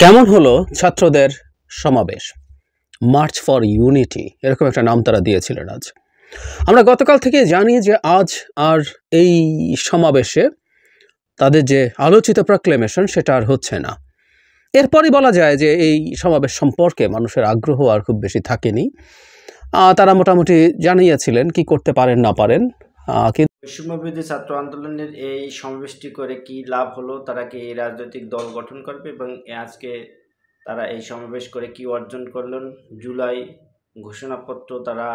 কেমন হলো ছাত্রদের সমাবেশ? মার্চ ফর ইউনিটি এরকম একটা নাম তারা দিয়েছিলেন আজ। আমরা গতকাল থেকে জানি যে আজ আর এই সমাবেশে তাদের যে আলোচিত প্রক্লেমেশন সেটা আর হচ্ছে না। এরপরই বলা যায় যে এই সমাবেশ সম্পর্কে মানুষের আগ্রহ আর খুব বেশি থাকেনি। তারা মোটামুটি জানিয়েছিলেন কি করতে পারেন না পারেন। বৈষম্যবিরোধী ছাত্র আন্দোলনের এই সমাবেশটি করে কি লাভ হলো, তারা কি এই রাজনৈতিক দল গঠন করবে এবং আজকে তারা এই সমাবেশ করে কি অর্জন করলেন? জুলাই ঘোষণাপত্র তারা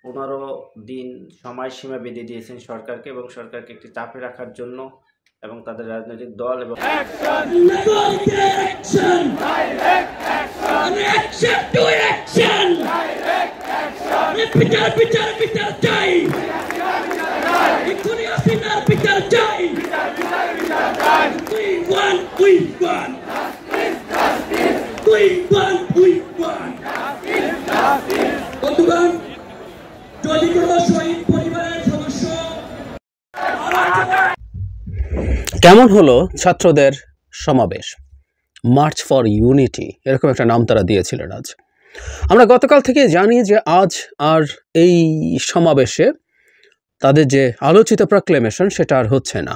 15 দিন সময়সীমা বেঁধে দিয়েছেন সরকারকে এবং সরকারকে একটি চাপে রাখার জন্য এবং তাদের রাজনৈতিক দল এবং কেমন হলো ছাত্রদের সমাবেশ? মার্চ ফর ইউনিটি এরকম একটা নাম তারা দিয়েছিলেন আজ। আমরা গতকাল থেকে জানি যে আজ আর এই সমাবেশে তাদের যে আলোচিত প্রক্লেমেশন সেটা আর হচ্ছে না।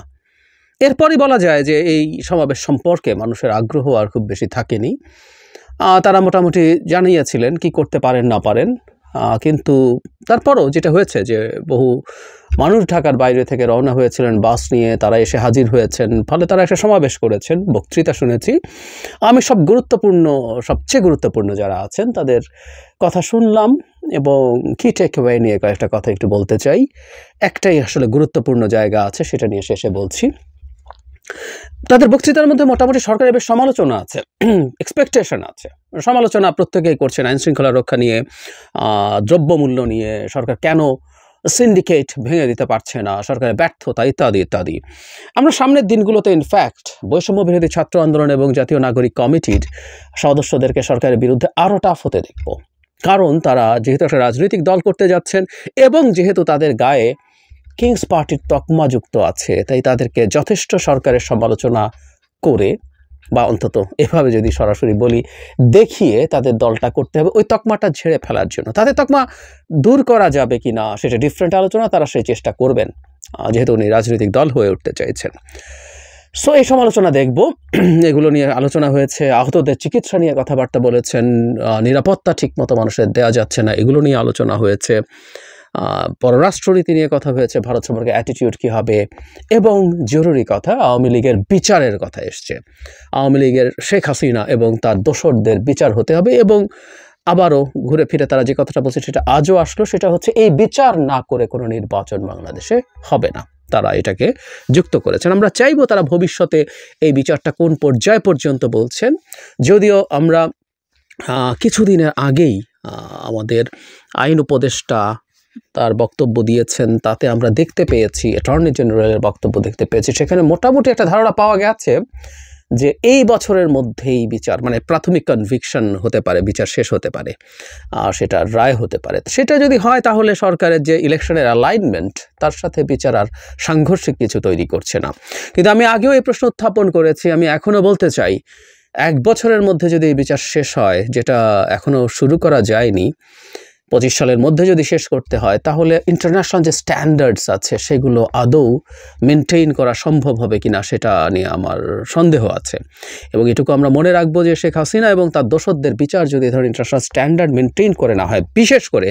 এরপরই বলা যায় যে এই সমাবেশ সম্পর্কে মানুষের আগ্রহ আর খুব বেশি থাকেনি। তারা মোটামুটি জানিয়েছিলেন কি করতে পারেন না পারেন, কিন্তু তারপরও যেটা হয়েছে যে বহু মানুষ ঢাকার বাইরে থেকে রওনা হয়েছিলেন বাস নিয়ে, তারা এসে হাজির হয়েছেন, ফলে তারা একটা সমাবেশ করেছেন, বক্তৃতা শুনেছি। আমি সবচেয়ে গুরুত্বপূর্ণ যারা আছেন তাদের কথা শুনলাম এবং কি টেক অ্যাওয়ে নিয়ে কয়েকটা কথা একটু বলতে চাই। একটাই আসলে গুরুত্বপূর্ণ জায়গা আছে, সেটা নিয়ে শেষে বলছি। তাদের বক্তৃতার মধ্যে মোটামুটি সরকারের বেশ সমালোচনা আছে, এক্সপেকটেশন আছে। সমালোচনা প্রত্যেকেই করছেন আইন শৃঙ্খলা রক্ষা নিয়ে, দ্রব্যমূল্য নিয়ে, সরকার কেন সিন্ডিকেট ভেঙে দিতে পারছে না, সরকারের ব্যর্থতা ইত্যাদি ইত্যাদি। আমরা সামনের দিনগুলোতে ইনফ্যাক্ট বৈষম্য বিরোধী ছাত্র আন্দোলন এবং জাতীয় নাগরিক কমিটির সদস্যদেরকে সরকারের বিরুদ্ধে আরও টাফ হতে দেখব। কারণ তারা যেহেতু একটা রাজনৈতিক দল করতে যাচ্ছেন এবং যেহেতু তাদের গায়ে কিংস পার্টির তকমা যুক্ত আছে, তাই তাদেরকে যথেষ্ট সরকারের সমালোচনা করে, বা অন্তত এভাবে যদি সরাসরি বলি, দেখিয়ে তাদের দলটা করতে হবে ওই তকমাটা ঝেড়ে ফেলার জন্য। তাদের তকমা দূর করা যাবে কি না সেটা ডিফারেন্ট আলোচনা, তারা সেই চেষ্টা করবেন যেহেতু উনি রাজনৈতিক দল হয়ে উঠতে চাইছেন। সো এই সমালোচনা দেখব, এগুলো নিয়ে আলোচনা হয়েছে। আহতদের চিকিৎসা নিয়ে কথাবার্তা বলেছেন, নিরাপত্তা ঠিকমতো মানুষের দেওয়া যাচ্ছে না, এগুলো নিয়ে আলোচনা হয়েছে। পররাষ্ট্রনীতি নিয়ে কথা হয়েছে, ভারত সম্পর্কে অ্যাটিটিউড কী হবে, এবং জরুরি কথা আওয়ামী লীগের বিচারের কথা এসছে। আওয়ামী লীগের শেখ হাসিনা এবং তার দোসরদের বিচার হতে হবে, এবং আবারও ঘুরে ফিরে তারা যে কথাটা বলছে সেটা আজও আসলো, সেটা হচ্ছে এই বিচার না করে কোনো নির্বাচন বাংলাদেশে হবে না। তারা এটাকে যুক্ত করেছেন। আমরা চাইবো তারা ভবিষ্যতে এই বিচারটা কোন পর্যায় পর্যন্ত বলছেন। যদিও আমরা কিছুদিনের আগেই আমাদের আইন উপদেষ্টা তার বক্তব্য দিয়েছেন, তাতে আমরা দেখতে পেয়েছি, অ্যাটর্নি জেনারেলের বক্তব্য দেখতে পেয়েছি, সেখানে মোটামুটি একটা ধারণা পাওয়া গেছে যে এই বছরের মধ্যেই বিচার, মানে প্রাথমিক কনভিকশন হতে পারে, বিচার শেষ হতে পারে, আর সেটা রায় হতে পারে। সেটা যদি হয় তাহলে সরকারের যে ইলেকশনের অ্যালাইনমেন্ট, তার সাথে বিচার আর সাংঘর্ষিক কিছু তৈরি করছে না। কিন্তু আমি আগেও এই প্রশ্ন উত্থাপন করেছি, আমি এখনও বলতে চাই, 1 বছরের মধ্যে যদি এই বিচার শেষ হয়, যেটা এখনও শুরু করা যায়নি, 25 সালের মধ্যে যদি শেষ করতে হয়, তাহলে ইন্টারন্যাশনাল যে স্ট্যান্ডার্ডস আছে সেগুলো আদৌ মেনটেইন করা সম্ভব হবে কিনা সেটা নিয়ে আমার সন্দেহ আছে। এবং এটুকু আমরা মনে রাখবো যে শেখ হাসিনা এবং তার দোসরদের বিচার যদি ধর ইন্টারন্যাশনাল স্ট্যান্ডার্ড মেনটেইন করে না হয়, বিশেষ করে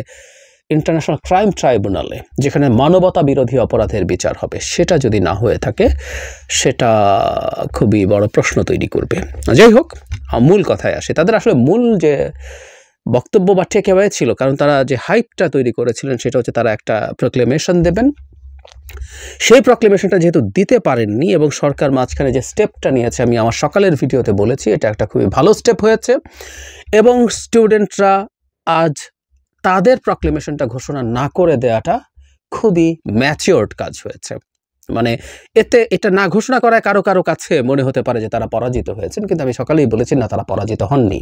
ইন্টারন্যাশনাল ক্রাইম ট্রাইব্যুনালে যেখানে মানবতা বিরোধী অপরাধের বিচার হবে, সেটা যদি না হয়ে থাকে, সেটা খুবই বড় প্রশ্ন তৈরি করবে। যাই হোক, মূল কথায় আসে, তাদের আসলে মূল যে বক্তব্য বা টেক অ্যাওয়ে ছিল, কারণ তারা যে হাইপটা তৈরি করেছিলেন সেটা হচ্ছে তারা একটা প্রক্লেমেশন দেবেন। সেই প্রক্লেমেশনটা যেহেতু দিতে পারেননি এবং সরকার মাঝখানে যে স্টেপটা নিয়েছে, আমি আমার সকালের ভিডিওতে বলেছি, এটা একটা খুবই ভালো স্টেপ হয়েছে এবং স্টুডেন্টরা আজ তাদের প্রক্লেমেশনটা ঘোষণা না করে দেওয়াটা খুবই ম্যাচিওরড কাজ হয়েছে। মানে এটা না ঘোষণা করায় কারো কারো কাছে মনে হতে পারে যে তারা পরাজিত হয়েছেন, কিন্তু আমি সকালেই বলেছি না, তারা পরাজিত হননি।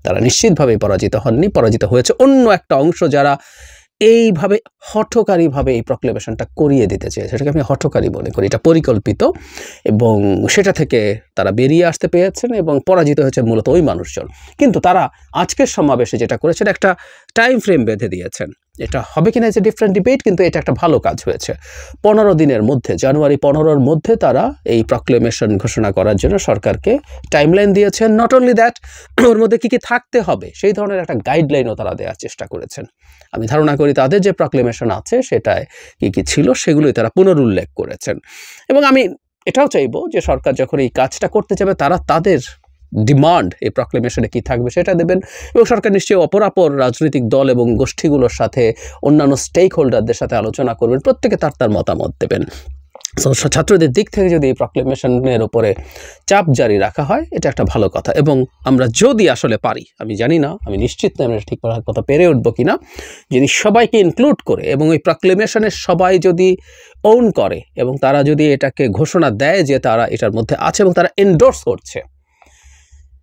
তারা নিশ্চিতভাবেই পরাজিত হননি, পরাজিত হয়েছে অন্য একটা অংশ, যারা এইভাবে হঠকারীভাবে এই প্রক্লেমেশনটা করিয়ে দিতে চেয়েছে। সেটাকে আমি হঠকারী মনে করি, এটা পরিকল্পিত, এবং সেটা থেকে তারা বেরিয়ে আসতে পেরেছেন এবং পরাজিত হয়েছে মূলত ওই মানুষজন। কিন্তু তারা আজকের সমাবেশে যেটা করেছেন, একটা টাইম ফ্রেম বেঁধে দিয়েছেন। এটা হবে কিনা ইজ এ ডিফারেন্ট ডিবেট, কিন্তু এটা একটা ভালো কাজ হয়েছে। 15 দিনের মধ্যে, জানুয়ারি 15-র মধ্যে তারা এই প্রক্লেমেশন ঘোষণা করার জন্য সরকারকে টাইমলাইন দিয়েছেন। নট অনলি দ্যাট, ওর মধ্যে কী কী থাকতে হবে সেই ধরনের একটা গাইডলাইনও তারা দেওয়ার চেষ্টা করেছেন। আমি ধারণা করি তাদের যে প্রক্লেমেশন আছে সেটায় কী কী ছিল সেগুলোই তারা পুনরুল্লেখ করেছেন। এবং আমি এটাও চাইবো যে সরকার যখন এই কাজটা করতে যাবে, তারা তাদের ডিমান্ড এই প্রক্লেমেশনে কী থাকবে সেটা দেবেন। এবং সরকার নিশ্চয়ই অপরাপর রাজনৈতিক দল এবং গোষ্ঠীগুলোর সাথে, অন্যান্য স্টেক হোল্ডারদের সাথে আলোচনা করবেন, প্রত্যেকে তার মতামত দেবেন। ছাত্রদের দিক থেকে যদি এই প্রক্লেমেশনের উপরে চাপ জারি রাখা হয়, এটা একটা ভালো কথা। এবং আমরা যদি আসলে পারি, আমি জানি না, আমি নিশ্চিত না আমরা ঠিক কথা পেরে উঠবো কিনা, যদি সবাইকে ইনক্লুড করে এবং ওই প্রক্লেমেশনের সবাই যদি ওন করে এবং তারা যদি এটাকে ঘোষণা দেয় যে তারা এটার মধ্যে আছে এবং তারা এন্ডোর্স করছে,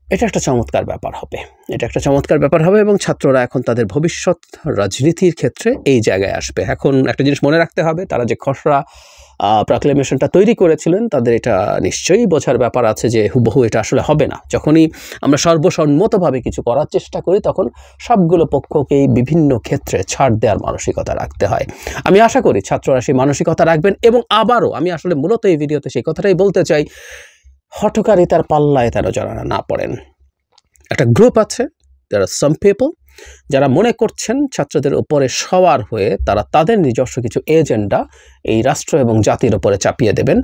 এটা একটা চমৎকার ব্যাপার হবে। এটা একটা চমৎকার ব্যাপার হবে এবং ছাত্ররা এখন তাদের ভবিষ্যৎ রাজনীতির ক্ষেত্রে এই জায়গায় আসবে। এখন একটা জিনিস মনে রাখতে হবে, তারা যে খসড়া প্রক্লেমেশনটা তৈরি করেছিলেন, তাদের এটা নিশ্চয়ই বোঝার ব্যাপার আছে যে হুবহু এটা আসলে হবে না। যখনই আমরা সর্বসম্মতভাবে কিছু করার চেষ্টা করি, তখন সবগুলো পক্ষকেই বিভিন্ন ক্ষেত্রে ছাড় দেওয়ার মানসিকতা রাখতে হয়। আমি আশা করি ছাত্ররা সেই মানসিকতা রাখবেন। এবং আবারও আমি আসলে মূলত এই ভিডিওতে সেই কথাটাই বলতে চাই, হঠকারিতার পাল্লায় তারা যারা না পড়েন। একটা গ্রুপ আছে, যারা সাম পিপল, যারা মনে করছেন ছাত্রদের উপরে সওয়ার হয়ে তারা তাদের নিজস্ব কিছু এজেন্ডা এই রাষ্ট্র এবং জাতির উপরে চাপিয়ে দেবেন।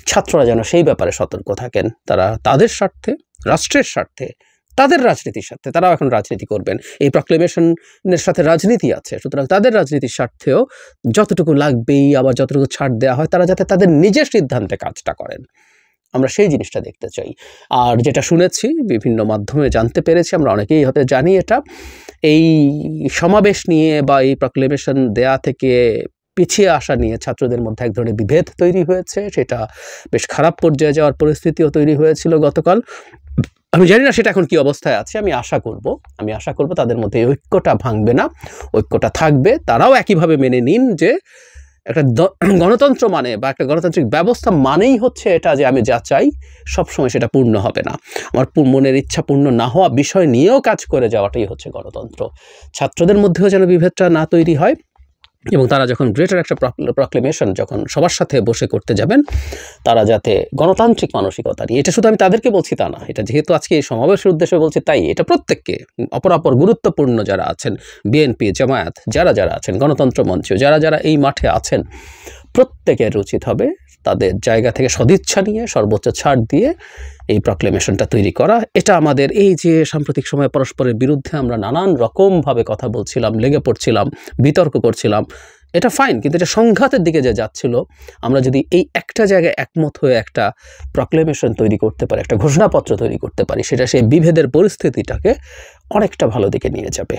ছাত্ররা যেন সেই ব্যাপারে সতর্ক থাকেন। তারা তাদের স্বার্থে, রাষ্ট্রের স্বার্থে, তাদের রাজনীতির স্বার্থে, তারাও এখন রাজনীতি করবেন। এই প্রক্লেমেশনের সাথে রাজনীতি আছে, সুতরাং তাদের রাজনীতির স্বার্থেও যতটুকু লাগবেই, আবার যতটুকু ছাড় দেওয়া হয়, তারা যাতে তাদের নিজের সিদ্ধান্তে কাজটা করেন, আমরা সেই জিনিসটা দেখতে চাই। আর যেটা শুনেছি, বিভিন্ন মাধ্যমে জানতে পেরেছি, আমরা অনেকেই হয়তো জানি, এটা এই সমাবেশ নিয়ে বা এই প্রক্লেমেশন দেয়া থেকে পিছিয়ে আসা নিয়ে ছাত্রদের মধ্যে এক ধরনের বিভেদ তৈরি হয়েছে। সেটা বেশ খারাপ পর্যায়ে যাওয়ার পরিস্থিতিও তৈরি হয়েছিল গতকাল। আমি জানি না সেটা এখন কি অবস্থায় আছে। আমি আশা করব তাদের মধ্যে এই ঐক্যটা ভাঙবে না, ঐক্যটা থাকবে। তারাও একইভাবে মেনে নিন যে একটা গণতন্ত্র মানে বা একটা গণতান্ত্রিক ব্যবস্থা মানেই হচ্ছে এটা যে আমি যা চাই সবসময় সেটা পূর্ণ হবে না। আমার মনের ইচ্ছা পূর্ণ না হওয়া বিষয় নিয়েও কাজ করে যাওয়াটাই হচ্ছে গণতন্ত্র। ছাত্রদের মধ্যেও যেন বিভেদটা না তৈরি হয় এবং তারা যখন গ্রেটার একটা প্রক্লেমেশন যখন সবার সাথে বসে করতে যাবেন, তারা যাতে গণতান্ত্রিক মানসিকতা নিয়ে, এটা শুধু আমি তাদেরকে বলছি তা না, এটা যেহেতু আজকে এই সমাবেশের উদ্দেশ্যে বলছি তাই এটা প্রত্যেককে, অপরাপর গুরুত্বপূর্ণ যারা আছেন, বিএনপি, জামায়াত, যারা আছেন, গণতন্ত্র মঞ্চ, যারা এই মাঠে আছেন, প্রত্যেকের উচিত হবে তাদের জায়গা থেকে সদিচ্ছা নিয়ে সর্বোচ্চ ছাড় দিয়ে এই প্রক্লেমেশনটা তৈরি করা। এটা আমাদের এই যে সাম্প্রতিক সময়ে পরস্পরের বিরুদ্ধে আমরা নানান রকমভাবে কথা বলছিলাম, লেগে পড়ছিলাম, বিতর্ক করছিলাম, এটা ফাইন, কিন্তু এটা সংঘাতের দিকে যে যাচ্ছিল, আমরা যদি এই একটা জায়গায় একমত হয়ে একটা প্রক্লেমেশন তৈরি করতে পারি, একটা ঘোষণাপত্র তৈরি করতে পারি, সেটা সেই বিভেদের পরিস্থিতিটাকে অনেকটা ভালো দিকে নিয়ে যাবে।